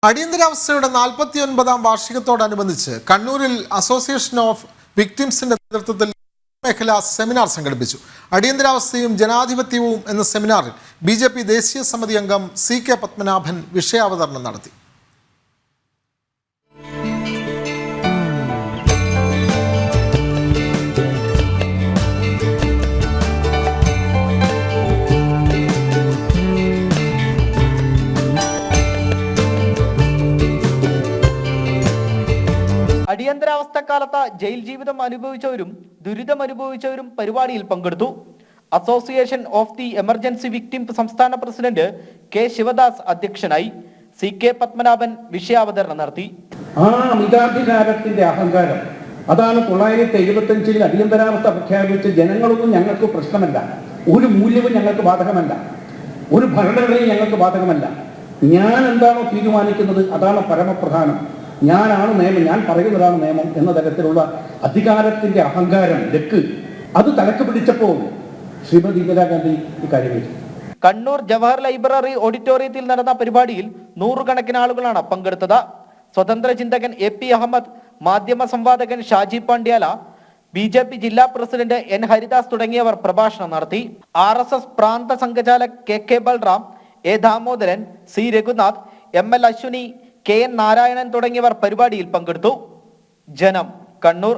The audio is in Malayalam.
അടിയന്തരാവസ്ഥയുടെ 49ാം വാർഷികത്തോടനുബന്ധിച്ച് കണ്ണൂരിൽ അസോസിയേഷൻ ഓഫ് വിക്ടിംസിന്റെ നേതൃത്വത്തിൽ മേഖലാ സെമിനാർ സംഘടിപ്പിച്ചു. അടിയന്തരാവസ്ഥയും ജനാധിപത്യവും എന്ന സെമിനാറിൽ BJP ദേശീയ സമിതി അംഗം CK പത്മനാഭൻ വിഷയാവതരണം നടത്തി. അടിയന്തരാവസ്ഥക്കാലത്ത് ജയിൽ ജീവിതം അനുഭവിച്ചവരും ദുരിതമനുഭവിച്ചവരും പരിപാടിയിൽ പങ്കെടുത്തു. Association of the emergency victim സംസ്ഥാന പ്രസിഡന്റ് K. ശിവദാസ് അധ്യക്ഷനായി. CK പത്മനാഭൻ വിഷയാവതരണം നടത്തി. ആ അമിതാധികാരത്തിന്റെ അഹങ്കാരം അതാണ് 1975 അടിയന്തരാവസ്ഥ പ്രഖ്യാപിച്ച് ജനങ്ങളൊന്നും ഞങ്ങൾക്ക് പ്രശ്നമല്ല, ഒരു മൂല്യവും ഞങ്ങൾക്ക് ബാധകമല്ല, ഒരു ഭരണഘടനയും ഞങ്ങൾക്ക് ബാധകമല്ല, ഞാൻ എന്താണോ തീരുമാനിക്കുന്നത് അതാണ് പരമപ്രധാനം, ഞാനാണ് നിയമം, ഞാൻ പറയുന്നതാണ് നിയമം എന്ന തരത്തിലുള്ള അധികാരത്തിന്റെ അഹങ്കാരം ലക്ക് അത് തലക്ക് പിടിച്ചപ്പോൾ ശ്രീമതി ഇന്ദിരാഗാന്ധി ഇക്കാര്യം വെച്ചു. കണ്ണൂർ ജവഹർ ലൈബ്രറി ഓഡിറ്റോറിയത്തിൽ നടന്ന പരിപാടിയിൽ നൂറുകണക്കിന് ആളുകളാണ് പങ്കെടുത്തത്. സ്വതന്ത്ര ചിന്തകൻ AP അഹമ്മദ്, മാധ്യമ സംവാദകൻ ഷാജി പാണ്ഡ്യാല, BJP ജില്ലാ പ്രസിഡന്റ് N. ഹരിദാസ് തുടങ്ങിയവർ പ്രഭാഷണം നടത്തി. RSS Prant Sanghchalak KK Balram, A. Damodaran, C. Raghunath, ML Ashwini, KN Narayanan തുടങ്ങിയവർ പരിപാടിയിൽ പങ്കെടുത്തു. ജനം, കണ്ണൂർ.